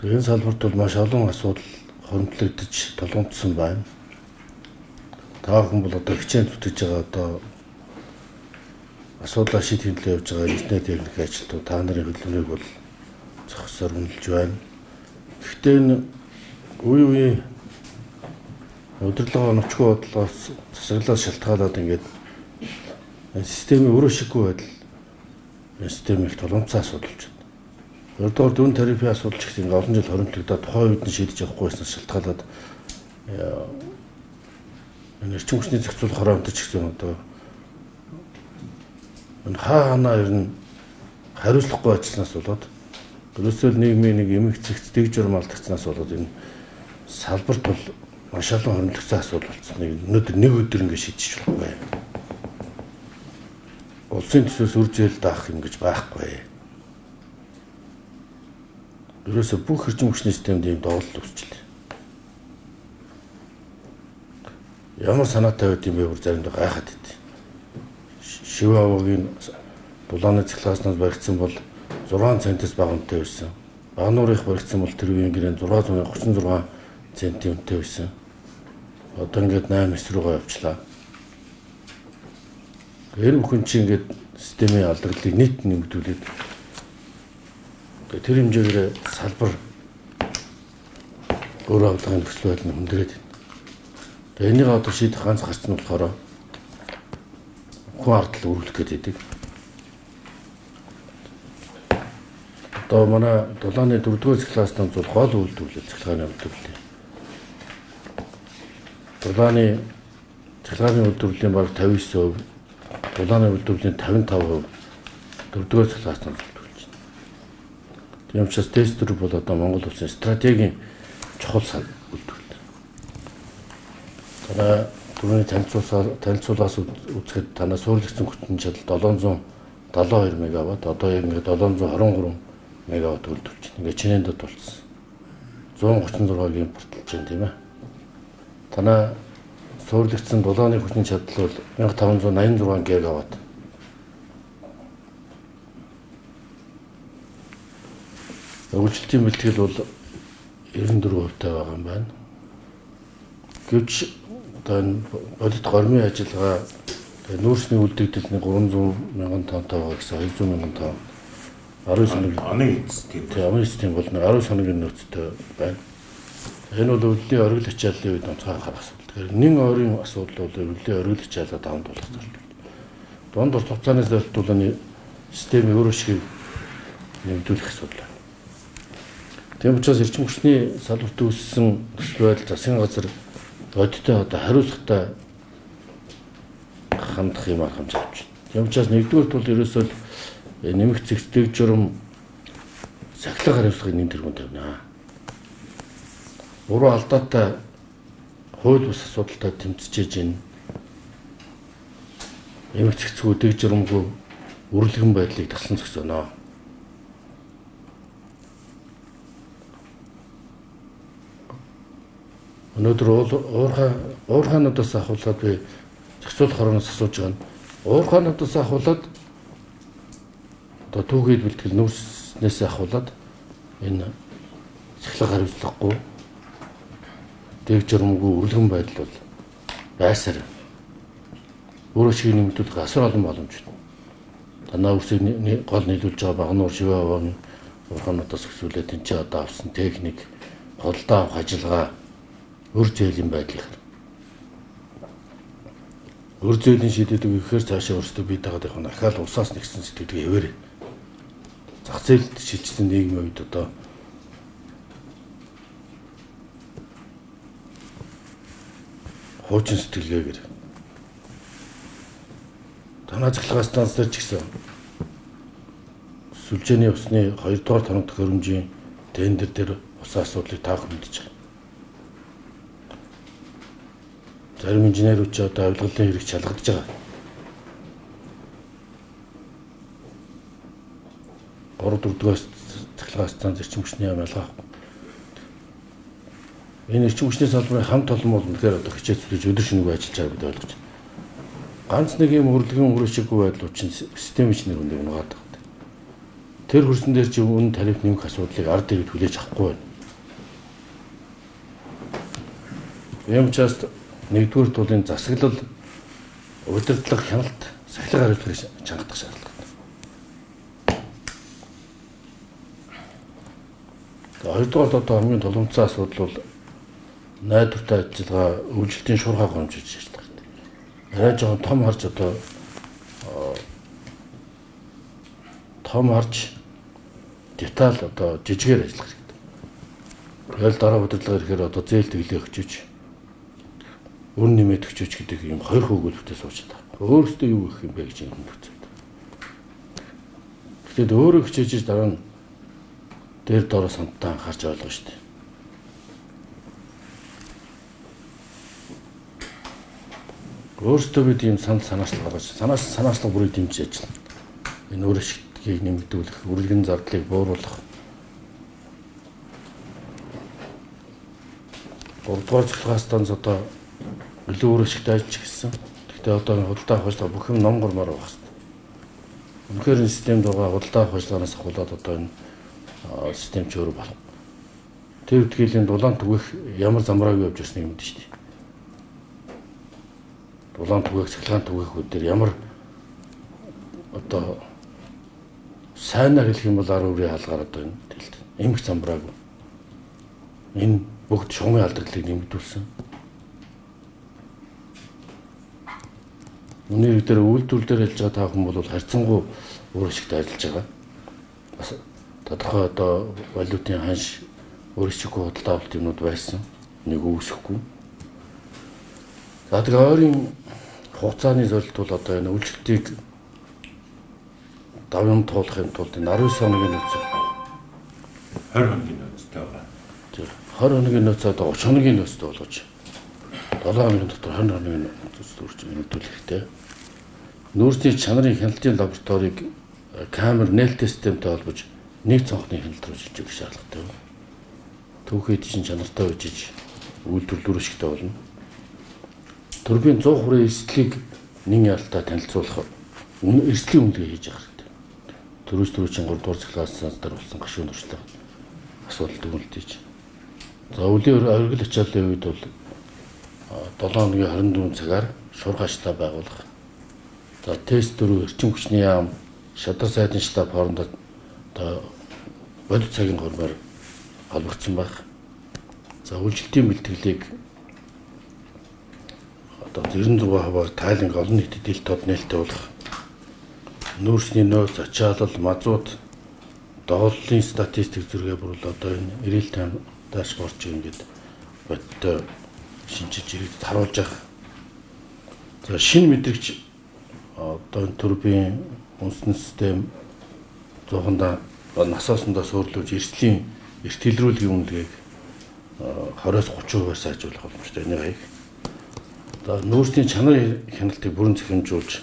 Энэ салбарт бол маш олон асуудал хөндлөгдөж толгомдсон байна. Та бүхэн бол одоо хичээн зүтгэж байгаа одоо асуудлаа шийдэхин төлөө явж байгаа интернет техник ажилтнууд та нарын хөдөлмөрийг бол зохисоор үнэлж байна. Гэхдээ энэ үе удирдлага оновчгүй бодлоос засаглалаас шалтгаалаад ингээд системийн өөрөө шиггүй байдал систем их толгомцоо асуудалж байна. Өөрөөр дүн тарифын асуудал ч гэсэн олон жил хоримтлагдаад тухайн үед нь шийдэж авахгүйснээс шалтгаалаад энэ эрчим хүчний зохицуулах хороонтой ч гэсэн одоо энэ хаана ирнэ хариуцлагагүй ажилласнаас болоод ерөөсөө нийгмийн нэг эмэг цэгц дэг журам алдагцнаас болоод энэ салбарт бол маш олон хоримтлагдсан асуудал болцсныг өнөөдөр нэг өдөр ингэ шийдэж болохгүй. Улсын төсөөс үр зээл даах юм гэж байхгүй. Ерөөсөө бүх эрчим хүчний системд ийм доголдол үүсчихлээ. Ямар санаатай байд юм бэ бүр заримдаа гайхаад идэв. Шив аваагийн дулааны цахилгааснаас баригдсан бол 6 центээс бага үнэтэй байсан. Багнуурынх баригдсан бол тэр үеийн гэрээ 636 центийн үнэтэй байсан. Одоо ингээд 8 руугаа явчлаа. Энэ бүхэн чинь ингээд системийн алдаргалыг нийт нэмэгдүүлээд тэр хэмжээгээр салбар өөр авлагын нөхцөл байдал нь хүндрээд байна. Тэгээ энийг одоо шийдэх ганц гарц нь болохоор хүн ардл өргөх гэдэг. Одоо манай дулааны 4-р цахилгаанаас бол гол үйлдвэрлэл цахилгааны үйлдвэрлэл. Дулааны цахилгааны үйлдвэрлэлийн бараг 59%, дулааны үйлдвэрлэлийн 55% 4-р цахилгаанаас үйлдвэрлэж байна. Тийм учраас тестер бол одоо Монгол улсын стратегийн чухал үйлдвэрлэл. Танаа түрүүний танилцуулаас үзэхэд танаа суурилсан хүчин чадал 772 мегаватт, одоо ингээд 723 мегаватт үйлдвэрлэж байна. Ингээд чинээнд болсон. 136-г импортлж байна тийм ээ. Танаа суурилсан дулааны хүчин чадал бол 1586 гигаватт. Үйлчлэлтийн бэлтгэл бол 94% байгаа юм байна. Гэвч одоо энэ бодит гормын ажиллагаа нүүрсний үлдэгдэл 300 мянган тонтой байгаа гэсэн 200 мянган тонн 19 хоногийн оны эцсийн бол 19 хоногийн нөөцтэй байна. Энэ бол өвлийн оргил ачааллын үед онцгой анхаарах асуудал. Тэгэхээр нэг ойрын асуудал бол өвлийн оргил ачааллаа даван туулах зорилт. Дунд дор хугацааны зорилтуулны системийн өөрөө шиг нэмэгдүүлэх асуудал. Тийм учраас эрчим хүчний салбарт үүссэн нөхцөл байдал засгийн газар бодиттой одоо хариуцлагатай хандах юм аргамж авч байна. Тийм учраас нэгдүгээр тул ерөөсөө нэмэх зэгцдэг журам сахилга хариуцлагын нэн тэргүүнд тавина. Буруу алдаатай хууль бус асуудалтай тэмцэж байна. Нэмэх зэгцгүй дэг журамгүй үрлэгэн байдлыг тасан зогсооно. Өнөөдөр уурхаануудаас ахуулаад би зохицуулах хороноос асууж байгаа нь уурхаануудаас ахуулаад одоо түүхийд бэлтгэл нүүрснээс ахуулаад энэ цахилгаан хариуцлагагүй дэг журмгүй үрлэгэн байдал бол байсаар өөрөө шиг нэмэгдүүлэх асар олон боломж байна. Танаа үсийг гол нийлүүлж байгаа Багнуур Шив аваагийн уурхаануудаас өсвөлээ тэнцээ одоо авсан техник, голдоо авах ажиллагаа үр зээлийн байдлыг үр зээлийн шийдэдэг ихээр цаашаа өөрсдөө бий дагаад явах нь ахаал усаас нэгсэн сэтгэлгээ хэвээр зах зээлд шилжсэн нийгмийн үед одоо хуучин сэтгэлгээгээр танаа цахилгаан станц дээр ч гэсэн сүлжээний усны 2-р тоног төхөөрөмжийн тендер дээр усан асуудлыг таах мэдж байгаа. Зарим инженерүүд ч одоо авилгалын хэрэг шалгадж байгаа. 3-4-р цахилгаан станц эрчим хүчний яам ялгаахгүй. Энэ эрчим хүчний салбарын хамт олон бол үнэхээр одоо хичээл зүтэж өдөр шөнөгүй ажиллаж байгааг бид ойлгож байна. Ганц нэг юм өрлөгөн өрөөшиггүй байдал учраас систем инженер үнэ унгаад байгаа. Тэр хөрсөн дээр чи үнэ тариф нэмэх асуудлыг ард иргэд хүлээж авахгүй байна. Ийм учраас нэгдүгээр тулын засаглал удирдлага хяналт сахилга хариуцлагыг чангадах шаардлагатай. Хоёрдугаар одоо хамгийн тулгымцсан асуудал бол найдвартай ажиллагаа үйлчлэлтийн шуурхай хэмжиж шаардлагатай. Арай жоохон том харж одоо том харж деталь одоо жижигээр ажиллах хэрэгтэй. Тэгэл дараа удирдлага ирэхээр одоо зээл тэглээ өгчөж өр нэмээд өгчөж гэдэг юм хоёр хөвгөлтэй суучаад байна. Өөрөөсөө юу гэх юм бэ гэж юм үзээд. Тэгэхэд өөрөө хичээж дараа нь дээр доороо сантаа анхаарч ойлгоо шүү дээ. Өөрөөсөө бид ийм санаачлал гаргаж санаачлал бүрийг дэмжиж ажиллана. Энэ өөр ашигтгийг нэмэгдүүлэх, үргэлжлэн зардлыг бууруулах. Гуравдугаар цэцлэгийн станц одоо илүү өөр ашигтай ажиллаж гисэн. Гэхдээ одоо худалдаа авах ажиллагаа бүх юм ном гормоор байх хэрэгтэй. Үнэхээр энэ системд байгаа худалдаа авах ажиллагаанаас ахуулаад одоо энэ систем ч өөр болох. Тэр үтгийлийн дулаан түгэх ямар замбрааг явж ирсэн юм дээ шүү дээ. Дулаан түгэх, цэцлэгийн түгэхүүд дээр ямар одоо сайнаар хэлэх юм бол ар үрийн хаалгаар одоо энэ тэлт эмх замбрааг энэ бүгд шугамын алдартлыг нэмэгдүүлсэн. Үнээр дээр үйлдвэрлэлээр ажиллаж байгаа та хүн бол харьцангуй өөр ашигтай ажиллаж байгаа. Бас тодорхой одоо валютын ханш өөр ашиггүй худалдаа авалт юмнууд байсан. Нэг үүсэхгүй. За тэгээ ойрын хугацааны зорилт бол одоо энэ үйлчлэлтийг давям туулахын тулд энэ 19 хоногийн нөөц 20 хоногийн нөөцтэй байгаа. 20 хоногийн нөөц одоо 30 хоногийн нөөцтэй болгож 7 хоногийн дотор 20 хоногийн нөөц үрж нэмэгдүүлэх хэрэгтэй. Нүүрсний чанарын хяналтын лабораторийг камер нээлттэй системтэй холбож нэг цонхны хяналт руу шилжүүлэх шаардлагатай. Түүхэд чинь чанартай үжиж үйлдвэрлэл ашигтай болно. Турбин 100 хүрээ эрсдлийг нэг ялтаа танилцуулах эрсдлийн үнэлгээ хийж явах хэрэгтэй. Төрөөс 3 дугаар цэглээс дээр болсон гашуун туршлага асуудал дүгнэлтэж. За үлийн оргил ачааллын үед бол 7 хоногийн 24 цагаар шуургаачлаа байгуулах. За тест дөрөв эрчим хүчний яам, шадар сайдын штаб хоорондоо одоо бодит цагийн хормоор холбогдсон байх. За үйлчлэлтийн бэлтгэлийг одоо 96%-аар тайланг олон нийтэд ил тод нээлттэй болох. Нүүрсний нөөц, ачаалал, мазут, доголлын статистик зэрэгээ бүр одоо энэ real time дашборд ингээд бодтой шинжилж ирээд харуулж явах. За шинэ мэдрэгч одоо турбин үндэсний систем зоохондоо насаасандаа суурлуулж эрсдлийн эртгэлрүүлгийн үнэлгээг 20-30%-аар сайжруулах боломжтой энийг хаяг. Одоо нүүрсний чанарын хяналтыг бүрэн захимжуулж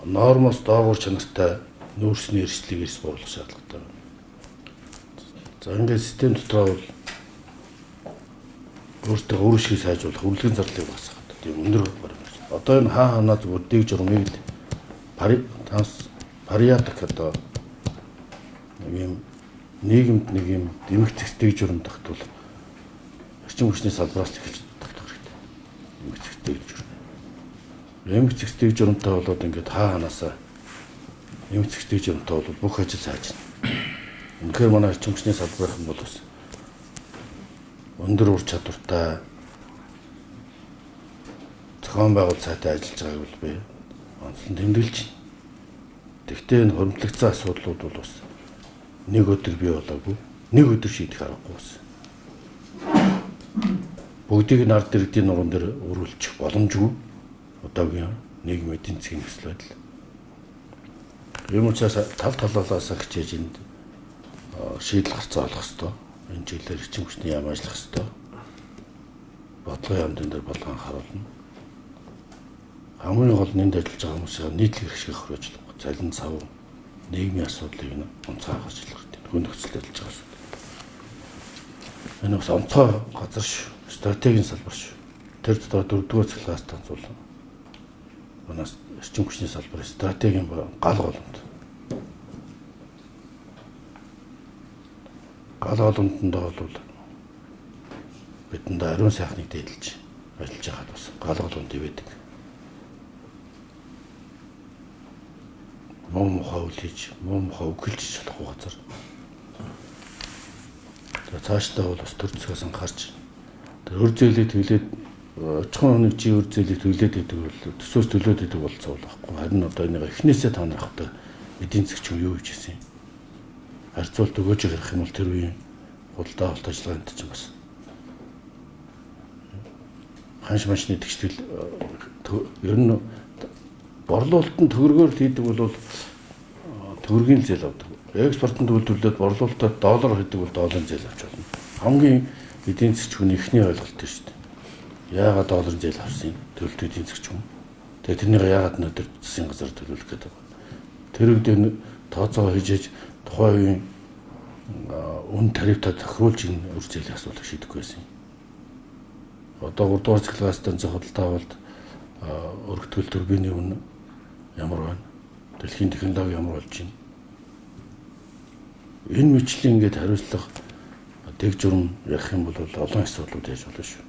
нормоос доогуур чанартай нүүрсний эрсдлийг эрс бууруулах шаардлагатай. За ингээд систем дотроо бол өөртөө өөр шиг сайжруулах, үргэлжлэн зардлыг багасгах тийм өндөр баримт. Одоо энэ хаана зүгээр дэг журмыг париатик одоо нэг юм нийгэмд нэг юм дэмэг зэгцдэг журам тогтвол эрчим хүчний салбараас эхэлж тогтох хэрэгтэй. Дэмэг зэгцдэг журам. Дэмэг зэгцдэг журамтай болоод ингээд хаанаасаа дэмэг зэгцдэг журамтай бол бүх ажил сайжна. Үнэхээр манай эрчим хүчний салбарын бол бас өндөр ур чадвартай зохион байгуулалт сайтай ажиллаж байгааг бол би онцлон тэмдэглэж байна. Тэгвэл энэ хөрөмтлөгцсөн асуудлууд бол бас нэг өдөр бий болоогүй, нэг өдөр шийдэх аргагүй бас. Бүгдийг нард иргэдийн нуруунд дээр өрүүлчих боломжгүй. Одоогийн нийгмийн эдийн засгийн нөхцөл байдал. Юм учраас тал талаас хичээж энд шийдэл гарцаа олох хэрэгтэй. Энэ чиглэлээр эрчим хүчний яам ажиллах хэрэгтэй. Бодлогын яамдын дээр болгон харуулна. Хамгийн гол нь энд ажиллаж байгаа хүмүүсийн нийтлэг хэрэг шиг хөрөөжлөх, цалин сав, нийгмийн асуудлыг онцгой гаргаж хэлэх хэрэгтэй. Хүн нөхцөлд ажиллаж байгаа шүү. Энэ бас онцгой газар шүү. Стратегийн салбар шүү. Тэр дотор 4-р цэглээс танцуулна. Манайс эрчим хүчний салбарын стратегийн гал голомт. Гал голомтонд бол бидэнд ариун сайхныг дээдлж ажиллаж байгаад бас галгалуун дэвэдэг. Муу мухаа үлээж, муу мухаа үгэлж болохгүй газар. Тэгээ цаашдаа бол бас төр зүйгээс анхаарч тэр өр зээлийг төлөөд очихын нэг чи өр зээлийг төлөөд идэг бол төсөөс төлөөд идэг болцоо болохгүй. Харин одоо энийг эхнээсээ танахтай эдийн засгийн юу гэж хэлсэн юм. Харьцуулт өгөөж ярих юм бол тэр үеийн худалдаа авалт ажиллагаанд ч бас ханш машны тэгштэл ер нь борлуулалтанд төгрөгөөр хийдэг бол төгрөгийн зээл авдаг. Экспортод үйлдвэрлээд борлуулалтад доллар хийдэг бол долларын зээл авч болно. Хамгийн эдийн засгийн хүний эхний ойлголт шүү дээ. Яагаад долларын зээл авсан юм? Төлөлт эдийн засгийн хүн. Тэгээ тэрнийг яагаад өнөөдөр засгийн газар төлөвлөх гэдэг вэ? Тэр үедээ тооцоо хийж тухайн үеийн үн тарифтаа тохируулж энэ үр зээлийн асуудлыг шийдэхгүй байсан юм. Одоо 3 дугаар цэглээс тэнцэх худалдаа авалт өргөтгөл турбины үн ямар байна? Дэлхийн технологи ямар болж байна? Энэ мэтчлийн ингээд хариуцлага дэг журам ярих юм бол олон асуудлууд яаж болно шүү.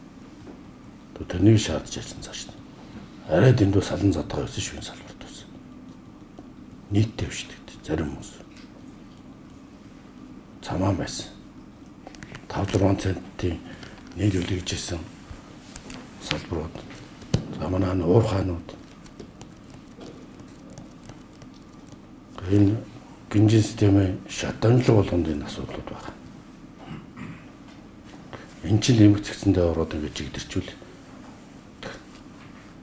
Тэрнийг шаардж яжсан цааш. Арай дэндүү салан задгаа байсан шүү энэ салбарт бас. Нийтдээ биш гэдэг зарим хүмүүс. Цамаа байсан. 5-6 центийн нийлүүлж хийсэн салбарууд. Заманаа нь уурхаанууд. Энэ гинжин системийн шатамжлаг болгонд энэ асуудлууд байна. Энд чинь нэмэгдсэндээ ороод ингэж жигдэрчүүл.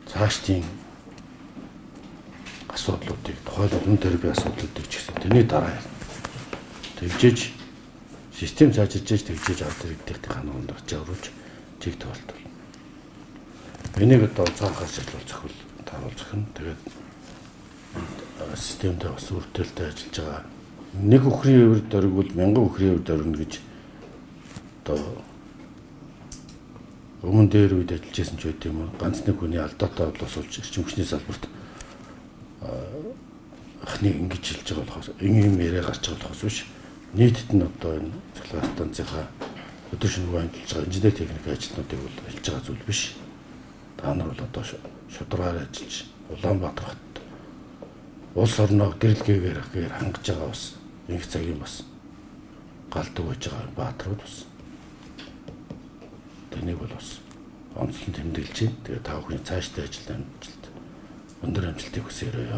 Цаашдын асуудлуудыг тухайлбал үн тарифын асуудлуудыг ч гэсэн тэрний дараа тэгжиж систем цаашилж тэгжиж авдаг гэдэгт ханаганд орж авруулж чиг тоолт. Энийг одоо цаахаар шалгуул зохиол тааруул зохино. Тэгээд системтэй бас үрдэлтэй ажиллаж байгаа. Нэг өхрийн өвөр дөрвөл 1000 өхрийн өвөр дөрвөн гэж одоо өмнө дээр үед ажиллаж байсан ч байт юм уу. Ганц нэг хүний алдаатай бодлосуулж эрчим хүчний салбарт ахныг ингэж хэлж байгаа болохоос ийм яриа гарч байгаа болохоос биш. Нийтэд нь одоо энэ цэглэл станцынхаа өдөр шөнөгүй ажиллаж байгаа инженер техник ажилтнуудыг бол хэлж байгаа зүйл биш. Та нар бол одоо шударгаар ажиллаж Улаанбаатар хот улс орноо гэрэлгээгээр хангаж байгаа бас их цагийн бас галдаг байж байгаа баатрууд бас. Тэнийг бол бас онцлон тэмдэглэж байна. Тэгээ та бүхний цаашдаа ажилд өндөр амжилтыг хүсээрэй.